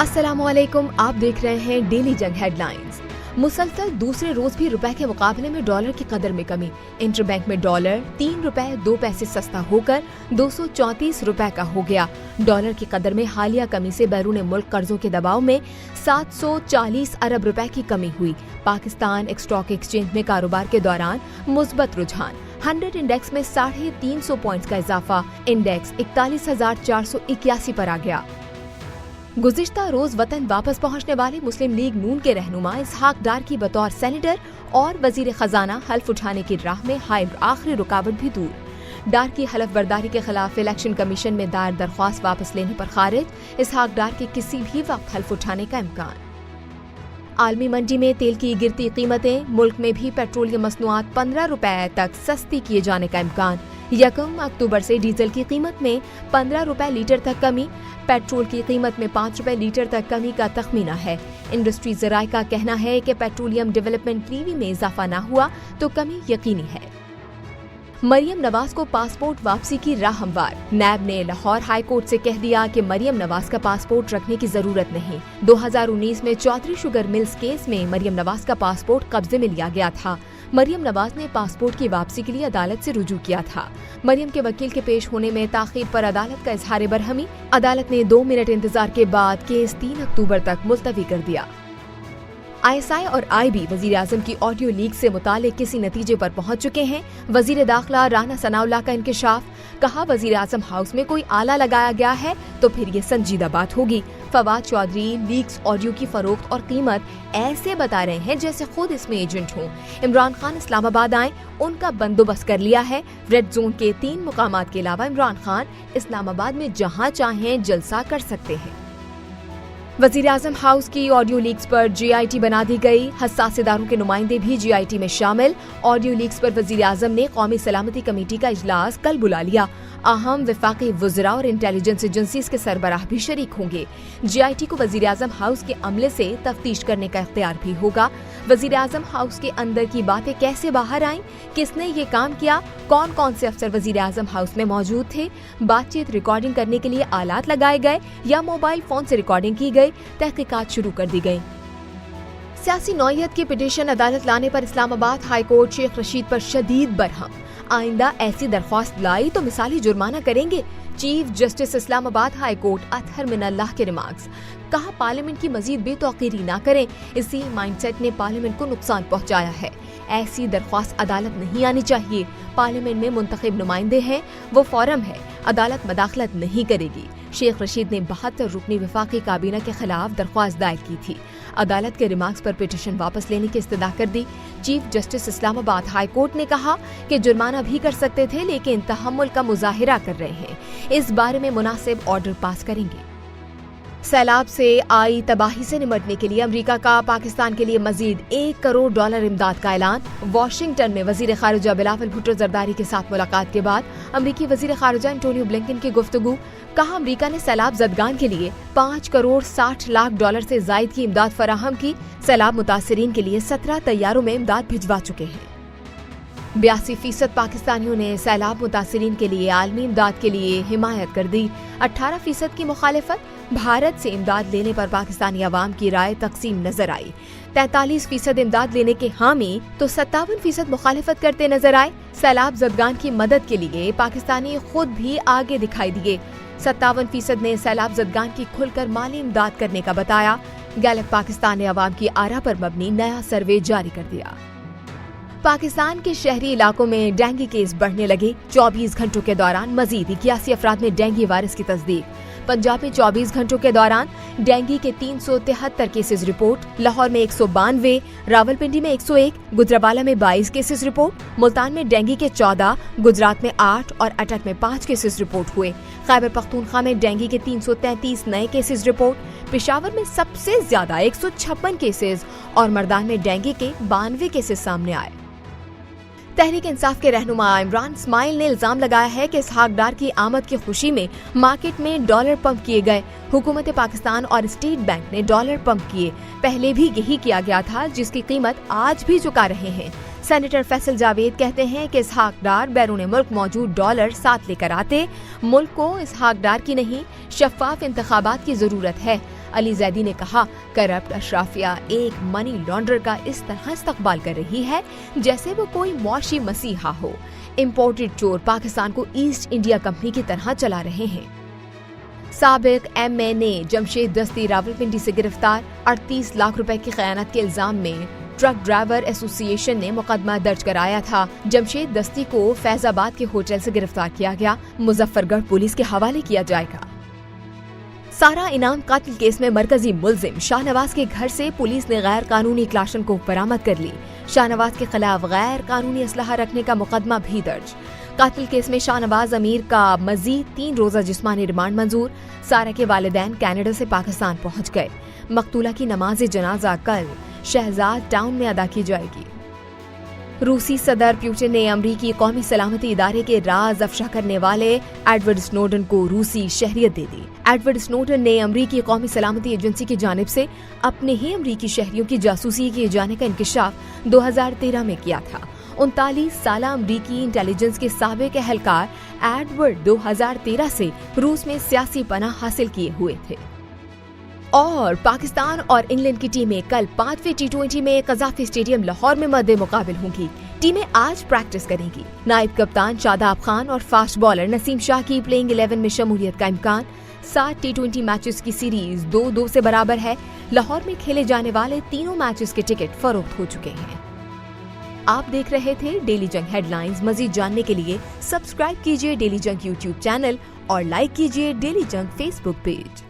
अस्सलामुअलैकुम, आप देख रहे हैं डेली जंग हेडलाइंस। मुसलसल दूसरे रोज भी रुपए के मुकाबले में डॉलर की कदर में कमी। इंटरबैंक में डॉलर 3 रुपए 2 पैसे सस्ता होकर 234 रुपए का हो गया। डॉलर की कदर में हालिया कमी से बैरून मुल्क कर्जों के दबाव में 740 अरब रुपए की कमी हुई। पाकिस्तान स्टॉक एक्सचेंज में कारोबार के दौरान मुस्बत रुझान। 100 इंडेक्स में 350 पॉइंट्स का इजाफा। इंडेक्स 41,481 पर आ गया। गुज़िश्ता रोज वतन वापस पहुंचने वाले मुस्लिम लीग नून के रहनुमा इसहाक डार की बतौर सेनेटर और वजीर खजाना हल्फ उठाने की राह में हाई आखिरी रुकावट भी दूर। डार की हलफ बर्दारी के खिलाफ इलेक्शन कमीशन में दायर दरख्वास्त वापस लेने पर खारिज। इसहाक डार के किसी भी वक्त हल्फ उठाने का इम्कान। आलमी मंडी में तेल की गिरती कीमतें। मुल्क में भी पेट्रोलियम मसनूआत 15 रुपए तक सस्ती किए जाने का इम्कान। 1 अक्टूबर से डीजल की कीमत में 15 रुपए लीटर तक कमी। पेट्रोल की कीमत में 5 रुपए लीटर तक कमी का तखमीना है। इंडस्ट्री ज़राए का कहना है कि पेट्रोलियम डेवलपमेंट लीवी में इजाफा न हुआ तो कमी यकीनी है। मरियम नवाज को पासपोर्ट वापसी की राह हमवार। नैब ने लाहौर हाई कोर्ट से कह दिया कि मरियम नवाज का पासपोर्ट रखने की जरूरत नहीं। 2019 में चौधरी शुगर मिल्स केस में मरियम नवाज का पासपोर्ट कब्जे में लिया गया था। मरियम नवाज ने पासपोर्ट की वापसी के लिए अदालत से रुजू किया था। मरियम के वकील के पेश होने में ताखीर पर अदालत का इजहार बरहमी। अदालत ने 2 मिनट इंतजार के बाद केस 3 अक्टूबर तक मुलतवी कर दिया। ISI और IB वजीर आजम की ऑडियो लीक से मुतालिक किसी नतीजे पर पहुंच चुके हैं। वजीर दाखिला राना सनाउल्लाह का इंकशाफ। कहा, वजीर आजम हाउस में कोई आला लगाया गया है तो फिर ये संजीदा बात होगी। फवाद चौधरी लीक्स ऑडियो की फरोख्त और कीमत ऐसे बता रहे हैं जैसे खुद इसमें एजेंट हों। इमरान खान इस्लामाबाद आए, उनका बंदोबस्त कर लिया है। रेड जोन के 3 मुकामात के अलावा इमरान खान इस्लामाबाद में जहां चाहें जलसा कर सकते हैं। वजीर आजम हाउस की ऑडियो लीक्स पर GIT बना दी गई। हसास इदारों के नुमाइंदे भी GIT में शामिल। ऑडियो लीक्स पर वजीर आजम ने कौमी सलामती कमेटी का इजलास कल बुला लिया। अहम वफाकी वज़रा और इंटेलिजेंस एजेंसीज के सरबराह भी शरीक होंगे। GIT को वजीर आजम हाउस के अमले से तफ्तीश करने का इख्तियार भी होगा। वजीर आजम हाउस के अंदर की बातें कैसे बाहर आईं, किसने ये काम किया, कौन कौन से अफसर वजीर आजम हाउस में मौजूद थे, बातचीत रिकॉर्डिंग करने के लिए आलात लगाए गए या मोबाइल फोन से रिकॉर्डिंग की गई, तहकीकात शुरू कर दी गई। सियासी नौयत की पिटीशन अदालत लाने पर इस्लामाबाद हाई कोर्ट शेख रशीद पर शदीद बरहम। आइंदा ऐसी दरख्वास्त लाई तो मिसाली जुर्माना करेंगे। Chief justice Islamabad high court Athar Minallah के रिमार्क्स। कहा, पार्लियामेंट की मजीद बेतौकीरी न करें। इसी माइंडसेट ने पार्लियामेंट को नुकसान पहुंचाया है। ऐसी दरख्वास्त अदालत नहीं आनी चाहिए। पार्लियामेंट में मुंतखब नुमाइंदे हैं, वो फोरम है, अदालत मदाखलत नहीं करेगी। शेख रशीद ने 72 रुकनी वफाकी काबीना के खिलाफ दरख्वास्त दायर की थी। अदालत के रिमार्क्स पर पिटीशन वापस लेने की इस्तदा कर दी। Chief justice Islamabad high court ने कहा कि जुर्माना भी कर सकते थे, लेकिन तहम्मुल का मुजाहिरा कर रहे हैं। इस बारे में मुनासिब ऑर्डर पास करेंगे। सैलाब से आई तबाही से निपटने के लिए अमेरिका का पाकिस्तान के लिए मजीद $1 करोड़ इमदाद का ऐलान। वाशिंगटन में वजीर खारिजा बिलावल भुट्टो जरदारी के साथ मुलाकात के बाद अमेरिकी वजीर खारिजा एंटोनियो ब्लिंकन की गुफ्तगू। कहा, अमेरिका ने सैलाब जदगान के लिए $5 करोड़ 60 लाख से जायद की इमदाद फराहम की। सैलाब मुतासरीन के लिए 17 तैयारों में इमदाद भिजवा चुके हैं। 82% पाकिस्तानियों ने सैलाब मुतासरीन के लिए आलमी इमदाद के लिए हिमायत कर दी। 18% की मुखालिफत। भारत से इमदाद लेने पर पाकिस्तानी अवाम की राय तकसीम नजर आई। 43% इमदाद लेने के हामी तो 57% मुखालिफत करते नजर आए। सैलाब जदगान की मदद के लिए पाकिस्तानी खुद भी आगे दिखाई दिए। 57% ने सैलाब जदगान की खुलकर माली इमदाद करने का बताया। गैलप पाकिस्तान ने अवाम की आरा पर मबनी नया सर्वे जारी कर दिया। पाकिस्तान के शहरी इलाकों में डेंगू केस बढ़ने लगे। 24 घंटों के दौरान मजीद 81 अफराद में डेंगू वायरस की तस्दीक। पंजाब में 24 घंटों के दौरान डेंगू के 373 केसेस रिपोर्ट। लाहौर में 192, रावलपिंडी में 101, गुजरावाला में 22 केसेस रिपोर्ट। मुल्तान में डेंगू के 14, गुजरात में 8 और अटक में 5 केसेस रिपोर्ट हुए। खैबर पख्तूनख्वा में डेंगू के 333 नए केसेस रिपोर्ट। पेशावर में सबसे ज्यादा 156 केसेस और मर्दान में डेंगू के 92 केसेस सामने आए। तहरीक इंसाफ के रहनुमा इमरान इस्माइल ने इल्जाम लगाया है कि इसहाक डार की आमद की खुशी में मार्केट में डॉलर पंप किए गए। हुकूमत पाकिस्तान और स्टेट बैंक ने डॉलर पंप किए। पहले भी यही किया गया था, जिसकी कीमत आज भी चुका रहे हैं। सेनेटर फैसल जावेद कहते हैं कि इसहाक डार बैरून मुल्क मौजूद डॉलर साथ लेकर आते। मुल्क को इसहाक डार की नहीं, शफाफ इंतखाबात की जरूरत है। अली जैदी ने कहा, करप्ट अशराफिया एक मनी लॉन्ड्रर का इस तरह इस्तकबाल कर रही है जैसे वो कोई मौशी मसीहा हो। इम्पोर्टेड चोर पाकिस्तान को ईस्ट इंडिया कंपनी की तरह चला रहे हैं। साबिक MNA जमशेद दस्ती रावलपिंडी से गिरफ्तार। 38 लाख रुपए की खयानत के इल्जाम में ट्रक ड्राइवर एसोसिएशन ने मुकदमा दर्ज कराया था। जमशेद दस्ती को फैजाबाद के होटल से गिरफ्तार किया गया, मुजफ्फरगढ़ पुलिस के हवाले किया जाएगा। सारा इनाम कातिल केस में मरकजी मुल्जिम शाहनवाज के घर से पुलिस ने गैर कानूनी क्लाशन को बरामद कर ली। शाहनवाज के खिलाफ गैर कानूनी असलहा रखने का मुकदमा भी दर्ज। कातिल केस में शाहनवाज अमीर का मजीद 3 रोजा जिस्मानी रिमांड मंजूर। सारा के वालिदैन कनाडा से पाकिस्तान पहुंच गए। मकतूला की नमाज जनाजा कल शहजाद टाउन में अदा की जाएगी। रूसी सदर पुतिन ने अमरीकी कौमी सलामती इदारे के राज अफशा करने वाले एडवर्ड स्नोडन को रूसी शहरियत दे दी। एडवर्ड स्नोडन ने अमरीकी कौमी सलामती एजेंसी की जानिब से अपने ही अमरीकी शहरियों की जासूसी किए जाने का इंकशाफ 2013 में किया था। 39 साल अमरीकी इंटेलिजेंस के साबिक एहलकार एडवर्ड 2013 से रूस में सियासी पनाह हासिल किए हुए थे। और पाकिस्तान और इंग्लैंड की टीमें कल 5वें T20 में कज़ाफ़ी स्टेडियम लाहौर में मद्दे मुकाबिल होंगी। टीमें आज प्रैक्टिस करेंगी। नायब कप्तान शादाब खान और फास्ट बॉलर नसीम शाह की प्लेइंग 11 में शमूलियत का इम्कान। 7 T20 मैचेस की सीरीज 2-2 से बराबर है। लाहौर में खेले जाने वाले तीनों मैचेस के टिकट फरोख्त हो चुके हैं। आप देख रहे थे डेली जंग हेडलाइंस। मजीद जानने के लिए सब्सक्राइब कीजिए डेली जंग YouTube चैनल और लाइक कीजिए डेली जंग Facebook पेज।